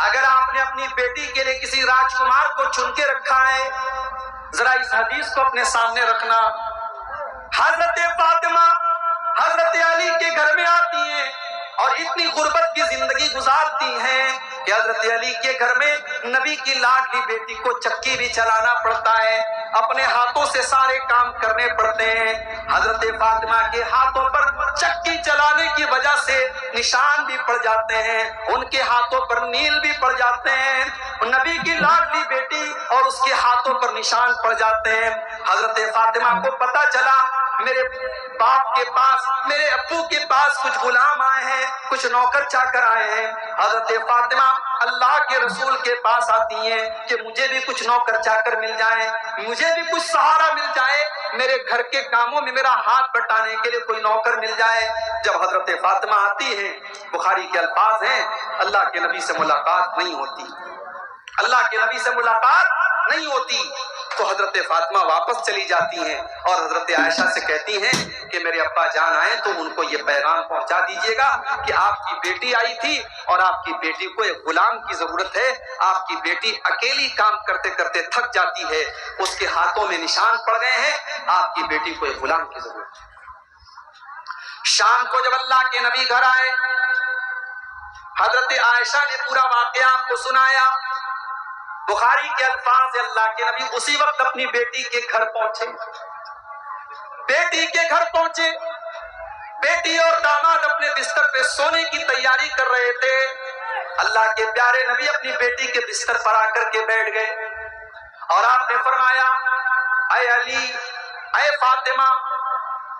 اگر آپ نے اپنی بیٹی کے لیے کسی راجکمار کو چن کے رکھا ہے، ذرا اس حدیث کو اپنے سامنے رکھنا۔ حضرت فاطمہ حضرت علی کے گھر میں آتی ہیں اور اتنی غربت کی زندگی گزارتی ہیں کہ حضرت علی کے گھر میں نبی کی لاڈلی بیٹی کو چکی بھی چلانا پڑتا ہے، اپنے ہاتھوں سے سارے کام کرنے پڑتے ہیں۔ حضرت فاطمہ کے ہاتھوں پر چکی چلانے کی وجہ سے نشان بھی پڑ جاتے ہیں، ان کے ہاتھوں پر نیل بھی پڑ جاتے ہیں، نبی کی لاڈلی بیٹی اور اس کے ہاتھوں پر نشان پڑ جاتے ہیں۔ حضرت فاطمہ کو پتا چلا میرے باپ کے پاس، میرے ابو کے پاس کچھ غلام آئے ہیں، کچھ نوکر چاکر آئے ہیں۔ حضرت فاطمہ اللہ کے رسول کے پاس آتی ہیں کہ مجھے بھی کچھ نوکر چاکر مل جائیں، مجھے بھی کچھ سہارا مل جائے، میرے گھر کے کاموں میں میرا ہاتھ بٹانے کے لیے کوئی نوکر مل جائے۔ جب حضرت فاطمہ آتی ہیں، بخاری کے الفاظ ہیں، اللہ کے نبی سے ملاقات نہیں ہوتی، اللہ کے نبی سے ملاقات نہیں ہوتی، تو حضرت فاطمہ واپس چلی جاتی ہیں اور حضرت عائشہ سے کہتی ہیں کہ میرے ابا جان آئے تو ان کو یہ پیغام پہنچا دیجیے گا کہ آپ کی بیٹی آئی تھی اور آپ کی بیٹی کو ایک غلام کی ضرورت ہے، آپ کی بیٹی اکیلی کام کرتے کرتے تھک جاتی ہے، اس کے ہاتھوں میں نشان پڑ گئے ہیں، آپ کی بیٹی کو ایک غلام کی ضرورت ہے۔ شام کو جب اللہ کے نبی گھر آئے، حضرت عائشہ نے پورا واقعہ آپ کو سنایا۔ بخاری کے الفاظ، اللہ کے نبی اسی وقت اپنی بیٹی کے گھر پہنچے، بیٹی کے گھر پہنچے، بیٹی اور داماد اپنے بستر پہ سونے کی تیاری کر رہے تھے۔ اللہ کے پیارے نبی اپنی بیٹی کے بستر پر آ کر کے بیٹھ گئے اور آپ نے فرمایا، اے علی، اے فاطمہ،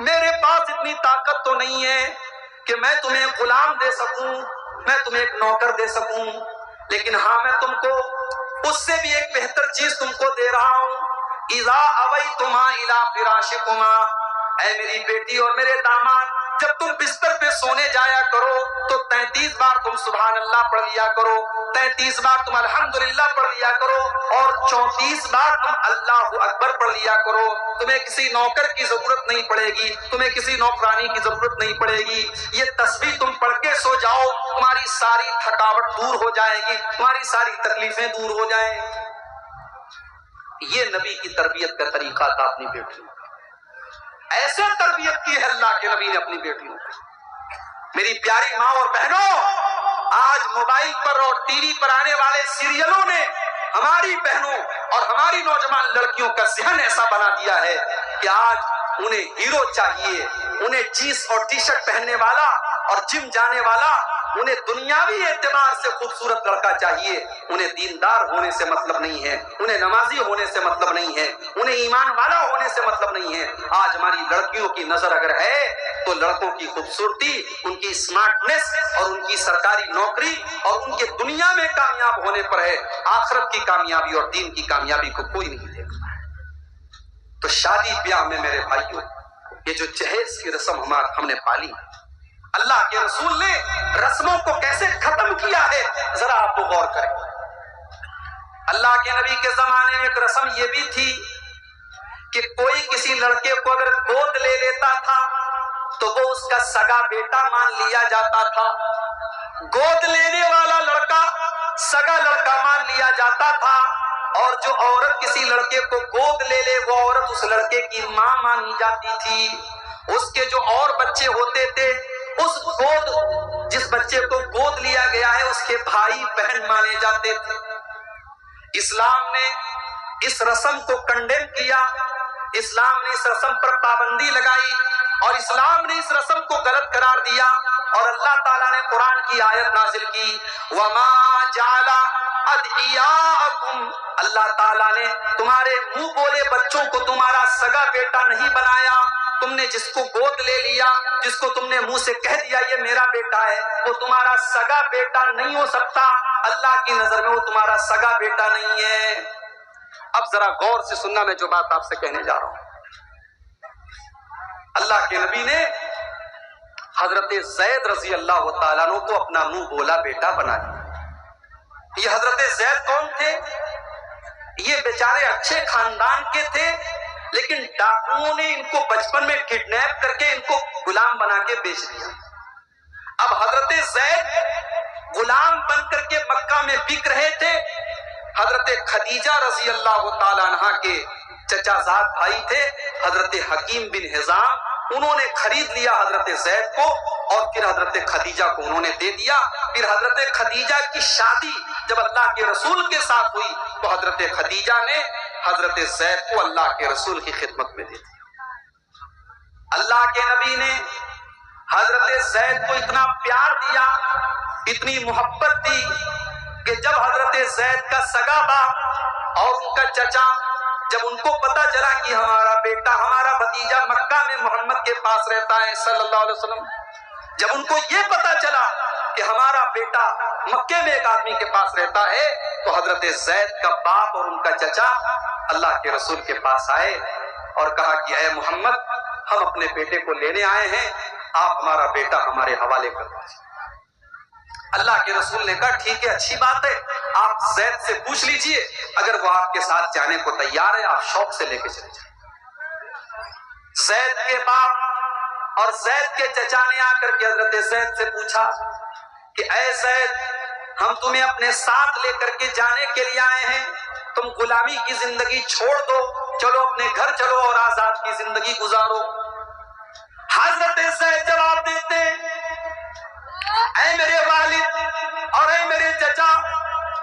میرے پاس اتنی طاقت تو نہیں ہے کہ میں تمہیں غلام دے سکوں، میں تمہیں ایک نوکر دے سکوں، لیکن ہاں میں تم کو اس سے بھی ایک بہتر چیز تم کو دے رہا ہوں۔ اذا اویتما الی فراشکما، اے میری بیٹی اور میرے داماد، جب تم بستر پہ سونے جایا کرو تو 33 بار تم سبحان اللہ پڑھ لیا کرو، 33 بار تم الحمدللہ پڑھ لیا کرو اور 34 بار تم اللہ اکبر پڑھ لیا کرو۔ تمہیں کسی نوکر کی ضرورت نہیں پڑے گی، تمہیں کسی نوکرانی کی ضرورت نہیں پڑے گی، یہ تسبیح تم پڑھ کے سو جاؤ، تمہاری ساری تھکاوٹ دور ہو جائے گی، تمہاری ساری تکلیفیں دور ہو جائیں گی۔ یہ نبی کی تربیت کا طریقہ تھا اپنی بیٹیوں کا، ایسے تربیت کی ہے اللہ کے نبی نے اپنی بیٹیوں کو۔ میری پیاری ماں اور بہنوں، آج موبائل پر اور ٹی وی پر آنے والے سیریلوں نے ہماری بہنوں اور ہماری نوجوان لڑکیوں کا ذہن ایسا بنا دیا ہے کہ آج انہیں ہیرو چاہیے، انہیں جینس اور ٹی شرٹ پہننے والا اور جم جانے والا، انہیں دنیاوی اعتبار سے خوبصورت لڑکا چاہیے، انہیں دیندار ہونے سے مطلب نہیں ہے، انہیں نمازی ہونے سے مطلب نہیں ہے، انہیں ایمان والا ہونے سے مطلب نہیں ہے۔ آج ہماری لڑکیوں کی نظر اگر ہے تو لڑکوں کی خوبصورتی، ان کی اسمارٹنس اور ان کی سرکاری نوکری اور ان کے دنیا میں کامیاب ہونے پر ہے، آخرت کی کامیابی اور دین کی کامیابی کو کوئی نہیں دیکھتا ہے۔ تو شادی بیاہ میں میرے بھائیوں، یہ جو جہیز کی رسم ہم نے پالی، اللہ کے رسول نے رسموں کو کیسے ختم کیا ہے ذرا آپ کو غور کریں۔ اللہ کے نبی کے زمانے میں ایک رسم یہ بھی تھی کہ کوئی کسی لڑکے کو اگر گود لے لیتا تھا تو وہ اس کا سگا بیٹا مان لیا جاتا تھا، گود لینے والا لڑکا سگا لڑکا مان لیا جاتا تھا، اور جو عورت کسی لڑکے کو گود لے لے وہ عورت اس لڑکے کی ماں مانی جاتی تھی۔ اس کے جو اور بچے ہوتے تھے، اس جس بچے کو گود لیا گیا ہے اس کے بھائی بہن مانے جاتے تھے۔ اسلام نے اس رسم کو کنڈیم کیا، اسلام نے اس رسم پر پابندی لگائی اور اسلام نے اس رسم کو غلط قرار دیا، اور اللہ تعالیٰ نے قرآن کی آیت نازل کی، وَمَا جَعَلَ أَدْعِيَاءَكُمْ، اللہ تعالیٰ نے تمہارے منہ بولے بچوں کو تمہارا سگا بیٹا نہیں بنایا۔ تم نے جس کو گود لے لیا، جس کو تم نے منہ سے کہہ دیا یہ میرا بیٹا ہے، وہ تمہارا سگا بیٹا نہیں ہو سکتا، اللہ کی نظر میں وہ تمہارا سگا بیٹا نہیں ہے۔ اب ذرا غور سے سننا میں جو بات آپ سے کہنے جا رہا ہوں۔ اللہ کے نبی نے حضرت زید رضی اللہ تعالیٰ عنہ کو اپنا منہ بولا بیٹا بنا دیا۔ یہ حضرت زید کون تھے؟ یہ بیچارے اچھے خاندان کے تھے، لیکن ڈاکوؤں نے ان کو بچپن میں کڈنیپ کر کے ان کو غلام بنا کے بیچ دیا۔ اب حضرت زید غلام بن کر کے مکہ میں بک رہے تھے. حضرت خدیجہ رضی اللہ تعالیٰ عنہ کے چچا زاد بھائی تھے حضرت حکیم بن حزام، انہوں نے خرید لیا حضرت زید کو اور پھر حضرت خدیجہ کو انہوں نے دے دیا. پھر حضرت خدیجہ کی شادی جب اللہ کے رسول کے ساتھ ہوئی تو حضرت خدیجہ نے حضرت زید کو اللہ کے رسول کی خدمت میں دے دیا. اللہ کے نبی نے حضرت زید کو اتنا پیار دیا، اتنی محبت دی کہ جب حضرت زید کا سگا باپ اور ان کا چچا جب ان کو پتا چلا کہ ہمارا بیٹا ہمارا بھتیجا مکہ میں محمد کے پاس رہتا ہے صلی اللہ علیہ وسلم، جب ان کو یہ پتا چلا کہ ہمارا بیٹا مکے میں ایک آدمی کے پاس رہتا ہے تو حضرت زید کا باپ اور ان کا چچا اللہ کے رسول کے پاس آئے اور کہا کہ اے محمد، ہم اپنے بیٹے کو لینے آئے ہیں، آپ ہمارا بیٹا ہمارے حوالے کر دیجیے. اللہ کے رسول نے کہا ٹھیک ہے، اچھی بات ہے، آپ زید سے پوچھ لیجئے، اگر وہ آپ کے ساتھ جانے کو تیار ہے آپ شوق سے لے کے چلے جائیں. زید کے باپ اور زید کے چچا نے آ کر کے حضرت زید سے پوچھا کہ اے زید، ہم تمہیں اپنے ساتھ لے کر کے جانے کے لیے آئے ہیں، تم غلامی کی زندگی چھوڑ دو، چلو اپنے گھر چلو اور آزاد کی زندگی گزارو. حضرت زید جواب دیتے ہیں اے میرے والد اور اے میرے چچا،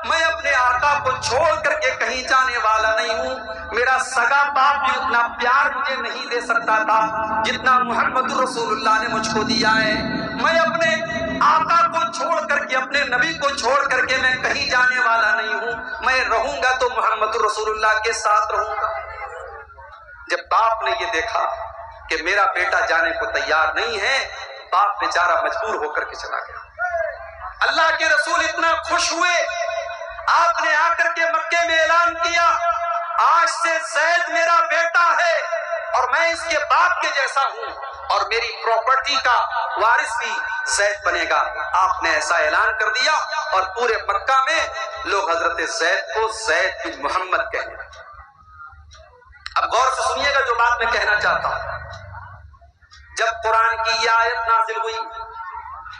میں اپنے آقا کو چھوڑ کر کے کہیں جانے والا نہیں ہوں. میرا سگا باپ بھی اتنا پیار مجھے نہیں دے سکتا تھا جتنا محمد رسول اللہ نے مجھ کو دیا ہے. میں اپنے آقا کو چھوڑ کر کے اپنے نبی کو چھوڑ کر کے میں کہیں جانے والا نہیں ہوں. میں رہوں گا تو محمد رسول اللہ کے ساتھ رہوں گا. جب باپ نے یہ دیکھا کہ میرا بیٹا جانے کو تیار نہیں ہے، باپ بیچارہ مجبور ہو کر کے چلا گیا. اللہ کے رسول اتنا خوش ہوئے، آپ نے آ کر کے مکے میں اعلان کیا آج سے زید میرا بیٹا ہے اور میں اس کے باپ کے جیسا ہوں اور میری پراپرٹی کا وارث بھی زید بنے گا. آپ نے ایسا اعلان کر دیا اور پورے مکہ میں لوگ حضرت زید کو زید بن محمد کہنے لگے. اب غور سے سنیے گا جو بات میں کہنا چاہتا ہوں. جب قرآن کی یہ آیت نازل ہوئی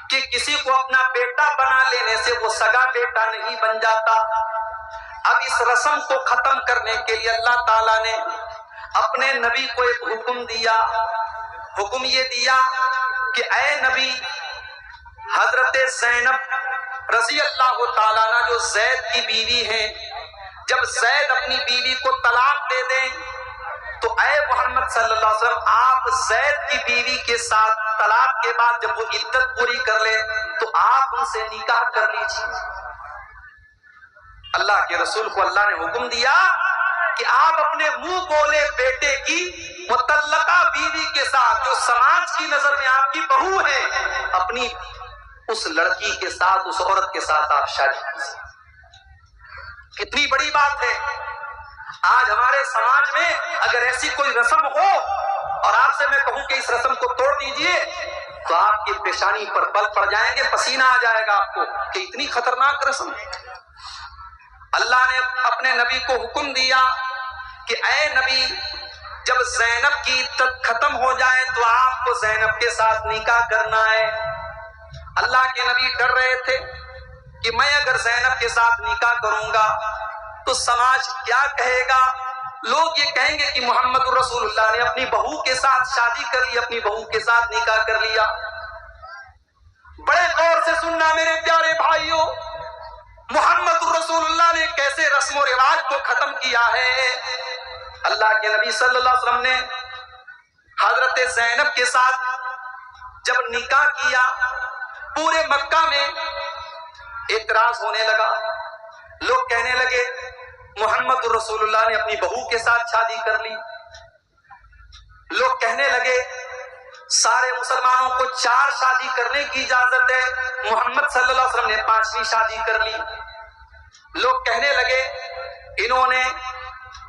کہ کسی کو اپنا بیٹا بنا لینے سے وہ سگا بیٹا نہیں بن جاتا، اب اس رسم کو ختم کرنے کے لیے اللہ تعالیٰ نے اپنے نبی کو ایک حکم دیا. حکم یہ دیا کہ اے نبی، حضرت زینب رضی اللہ تعالیٰ عنہ جو زید کی بیوی ہیں، جب زید اپنی بیوی کو طلاق دے دیں تو اے محمد صلی اللہ علیہ وسلم آپ زید کی بیوی کے ساتھ طلاق کے بعد جب وہ عدت پوری کر لے تو آپ ان سے نکاح کر لیجیے. اللہ کے رسول کو اللہ نے حکم دیا کہ آپ اپنے منہ بولے بیٹے کی مطلقہ بیوی کے ساتھ جو سماج کی نظر میں آپ کی بہو ہے، اپنی اس لڑکی کے ساتھ، اس عورت کے ساتھ آپ شادی کیجیے. کتنی بڑی بات ہے. آج ہمارے سماج میں اگر ایسی کوئی رسم ہو اور آپ سے میں کہوں کہ اس رسم کو توڑ دیجئے تو آپ کی پیشانی پر بل پڑ جائیں گے، پسینہ آ جائے گا آپ کو کہ اتنی خطرناک رسم. اللہ نے اپنے نبی کو حکم دیا کہ اے نبی، جب زینب کی عدت ختم ہو جائے تو آپ کو زینب کے ساتھ نکاح کرنا ہے. اللہ کے نبی ڈر رہے تھے کہ میں اگر زینب کے ساتھ نکاح کروں گا تو سماج کیا کہے گا. لوگ یہ کہیں گے کہ محمد رسول اللہ نے اپنی بہو کے ساتھ شادی کر لی، اپنی بہو کے ساتھ نکاح کر لیا. بڑے غور سے سننا میرے پیارے بھائیوں، محمد رسول اللہ نے کیسے رسم و رواج کو ختم کیا ہے. اللہ کے نبی صلی اللہ علیہ وسلم نے حضرت زینب کے ساتھ جب نکاح کیا پورے مکہ میں اعتراض ہونے لگا. لوگ کہنے لگے محمد رسول اللہ نے اپنی بہو کے ساتھ شادی کر لی. لوگ کہنے لگے سارے مسلمانوں کو 4 شادی کرنے کی اجازت ہے، محمد صلی اللہ علیہ وسلم نے 5ویں شادی کر لی. لوگ کہنے لگے انہوں نے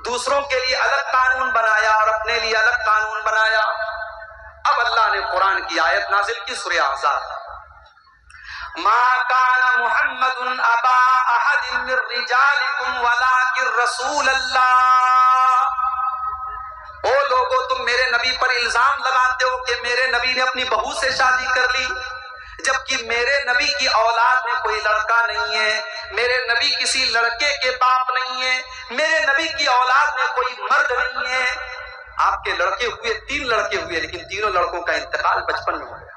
دوسروں کے لیے الگ قانون بنایا اور اپنے لیے الگ قانون بنایا. اب اللہ نے قرآن کی آیت نازل کی سورہ احزاب، ما کان محمد ابا احد من رجالکم ولکن رسول اللہ. او لوگو، تم میرے نبی پر الزام لگاتے ہو کہ میرے نبی نے اپنی بہو سے شادی کر لی، جبکہ میرے نبی کی اولاد میں کوئی لڑکا نہیں ہے، میرے نبی کسی لڑکے کے باپ نہیں ہے، میرے نبی کی اولاد میں کوئی مرد نہیں ہے۔ آپ کے لڑکے ہوئے 3 لڑکے ہوئے، لیکن تینوں لڑکوں کا انتقال بچپن میں ہو گیا۔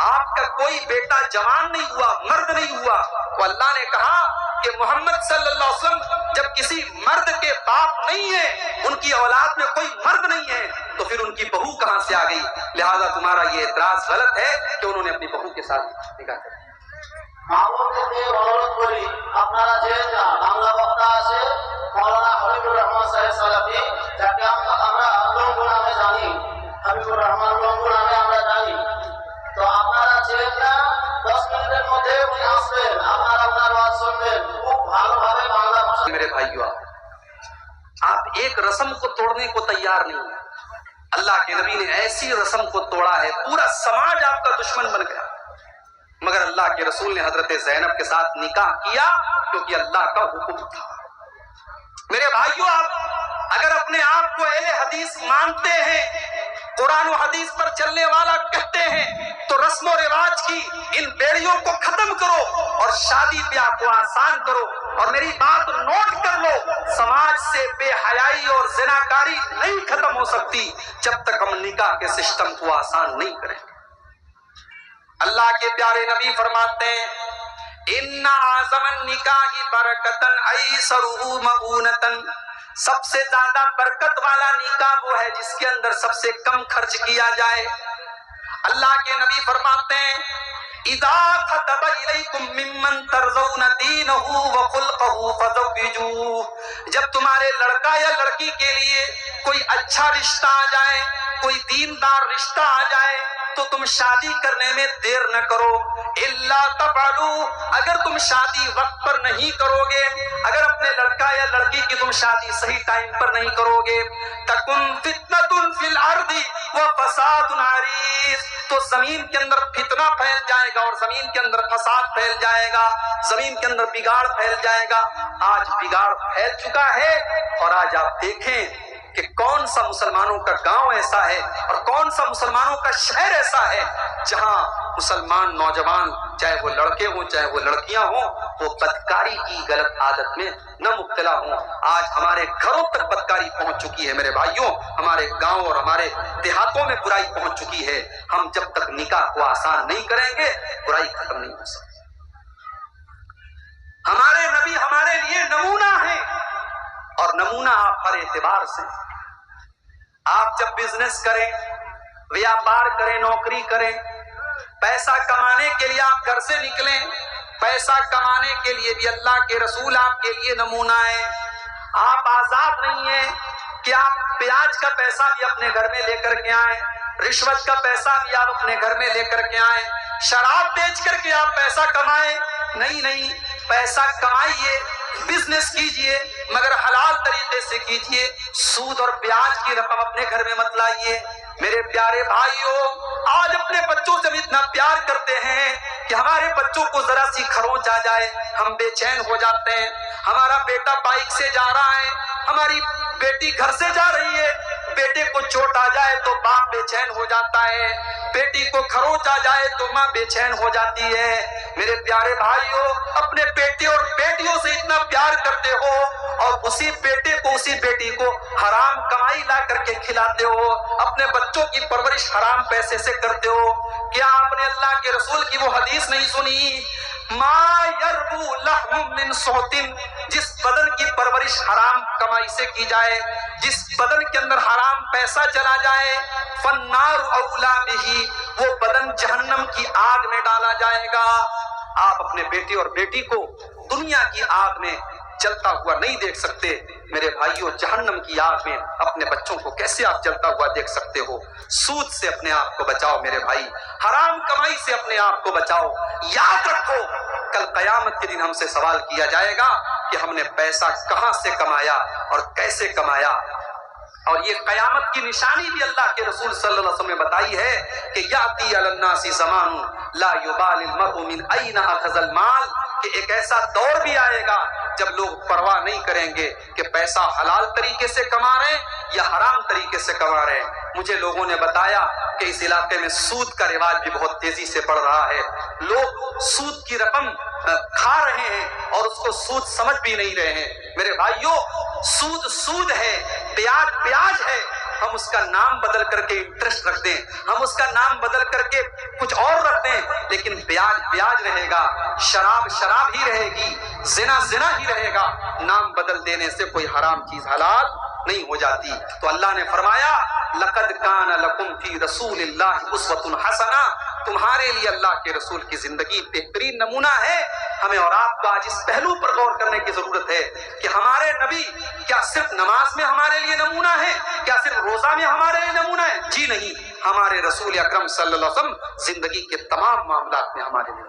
آپ کا کوئی بیٹا جوان نہیں ہوا، مرد نہیں ہوا۔ تو اللہ نے کہا کہ محمد صلی اللہ علیہ وسلم جب کسی مرد کے باپ نہیں ہے، ان کی اولاد میں کوئی مرد نہیں ہے، تو پھر ان کی بہو کہاں سے آ گئی؟ لہذا تمہارا یہ اعتراض غلط ہے کہ انہوں نے اپنی بہو کے ساتھ نکاح کر میرے بھائیو، آپ ایک رسم کو توڑنے کو تیار نہیں ہیں۔ اللہ کے نبی نے ایسی رسم کو توڑا ہے، پورا سماج آپ کا دشمن بن گیا، مگر اللہ کے رسول نے حضرت زینب کے ساتھ نکاح کیا کیونکہ اللہ کا حکم تھا۔ میرے بھائیو، آپ اگر اپنے آپ کو اہل حدیث مانتے ہیں، قرآن و حدیث پر چلنے والا کہتے ہیں، تو رسم و رواج کی ان بیڑیوں کو ختم کرو اور شادی بیاہ کو آسان کرو۔ اور میری بات نوٹ کر لو، سماج سے بے حیائی اور زناکاری نہیں ختم ہو سکتی جب تک ہم نکاح کے سسٹم کو آسان نہیں کریں گے۔ اللہ کے پیارے نبی فرماتے ہیں، ان اعظم النکاح برکتن ایسرہ مؤونتن، سب سے زیادہ برکت والا نکاح وہ ہے جس کے اندر سب سے کم خرچ کیا جائے۔ اللہ کے نبی فرماتے ہیں، اذا خطب الیکم ممن ترضون دینہ وخلقہ فزوجوہ، جب تمہارے لڑکا یا لڑکی کے لیے کوئی اچھا رشتہ آ جائے، کوئی دیندار رشتہ آ جائے، تو تم شادی کرنے میں دیر نہ کرو۔ الا تفعلوا، اگر تم شادی وقت پر نہیں کرو گے، اگر اپنے لڑکا یا لڑکی کی تم شادی صحیح ٹائم پر نہیں کرو گے، تکن فتنۃ فی الارض وفساد عریض، تو زمین کے اندر فتنہ پھیل جائے گا اور زمین کے اندر فساد پھیل جائے گا، زمین کے اندر بگاڑ پھیل جائے گا۔ آج بگاڑ پھیل چکا ہے، اور آج آپ دیکھیں کہ کون سا مسلمانوں کا گاؤں ایسا ہے اور کون سا مسلمانوں کا شہر ایسا ہے جہاں مسلمان نوجوان، چاہے وہ لڑکے ہوں چاہے وہ لڑکیاں ہوں، وہ بدکاری کی غلط عادت میں نہ مبتلا ہوں۔ آج ہمارے گھروں تک بدکاری پہنچ چکی ہے میرے بھائیوں، ہمارے گاؤں اور ہمارے دیہاتوں میں برائی پہنچ چکی ہے۔ ہم جب تک نکاح کو آسان نہیں کریں گے، برائی ختم نہیں ہو سکتی۔ ہمارے نبی ہمارے لیے نمونہ ہیں، اور نمونہ آپ ہر اعتبار سے۔ آپ جب بزنس کریں، ویاپار کریں، نوکری کریں، پیسہ کمانے کے لیے آپ گھر سے نکلیں، پیسہ کمانے کے لیے بھی اللہ کے رسول آپ کے لیے نمونہ ہے۔ آپ آزاد نہیں ہیں کہ آپ پیاز کا پیسہ بھی اپنے گھر میں لے کر کے آئیں، رشوت کا پیسہ بھی آپ اپنے گھر میں لے کر کے آئیں، شراب بیچ کر کے آپ پیسہ کمائیں۔ نہیں، پیسہ کمائیے، بزنس کیجئے، مگر حلال طریقے سے کیجئے، سود اور بیاج کی رقم اپنے گھر میں مت لائیے۔ میرے پیارے بھائیوں، آج اپنے بچوں سے ہم اتنا پیار کرتے ہیں کہ ہمارے بچوں کو ذرا سی کھروچ آ جائے ہم بے چین ہو جاتے ہیں۔ ہمارا بیٹا بائک سے جا رہا ہے، ہماری بیٹی گھر سے جا رہی ہے، بیٹے کو چوٹ آ جائے تو باپ بے چین ہو جاتا ہے، بیٹی کو کھروچ آ جائے تو ماں بے چین ہو جاتی ہے۔ میرے پیارے بھائیوں، اپنے بیٹے اور بیٹیوں سے اتنا پیار کرتے ہو اور اسی بیٹے کو اسی بیٹی کو حرام کمائی لا کر کے کھلاتے ہو، اپنے بچوں کی پرورش حرام پیسے سے کرتے ہو۔ کیا آپ نے اللہ کے رسول کی وہ حدیث نہیں سنی؟ ما یربو لحم من صوت، جس بدن کی پرورش حرام کمائی سے کی جائے، جس بدن کے اندر حرام پیسہ چلا جائے، فالنار اولا بہی، وہ بدن جہنم کی آگ میں ڈالا جائے گا۔ آپ اپنے بیٹے اور بیٹی کو دنیا کی آگ میں جلتا ہوا نہیں دیکھ سکتے۔ میرے بھائیوں، جہنم کی آگ میں اپنے بچوں کو کیسے آپ جلتا ہوا دیکھ سکتے ہو؟ سود سے اپنے آپ کو بچاؤ میرے بھائی، حرام کمائی سے اپنے آپ کو بچاؤ۔ یاد رکھو، کل قیامت کے دن ہم سے سوال کیا جائے گا کہ ہم نے پیسہ کہاں سے کمایا اور کیسے کمایا۔ اور یہ قیامت کی نشانی بھی اللہ کے رسول صلی اللہ علیہ وسلم نے بتائی ہے کہ یاتی علی الناس زمان لا یبالی المرء من این اخذ المال، کہ ایک ایسا دور بھی آئے گا جب لوگ پرواہ نہیں کریں گے کہ پیسہ حلال طریقے سے کما رہے ہیں یا حرام طریقے سے کما رہے ہیں۔ مجھے لوگوں نے بتایا کہ اس علاقے میں سود کا رواج بھی بہت تیزی سے بڑھ رہا ہے. لوگ سود کی رقم کھا رہے ہیں اور اس کو سود سمجھ بھی نہیں رہے ہیں. میرے بھائیوں، سود سود ہے، بیاج بیاج ہے. ہم اس کا نام بدل کر کے انٹرسٹ رکھ دیں، ہم اس کا نام بدل کر کے کچھ اور رکھ دیں، لیکن بیاج بیاج رہے گا، شراب شراب ہی رہے گی، زنا زنا ہی رہے گا. نام بدل دینے سے کوئی حرام چیز حلال نہیں ہو جاتی. تو اللہ نے فرمایا لقد کان لکم فی رسول اللہ اسوۃ حسنہ، تمہارے لیے اللہ کے رسول کی زندگی بہترین نمونہ ہے. ہمیں اور آپ کو آج اس پہلو پر غور کرنے کی ضرورت ہے کہ ہمارے نبی کیا صرف نماز میں ہمارے لیے نمونہ ہے؟ کیا صرف روزہ میں ہمارے لیے نمونہ ہے؟ جی نہیں، ہمارے رسول اکرم صلی اللہ علیہ وسلم زندگی کے تمام معاملات میں ہمارے لیے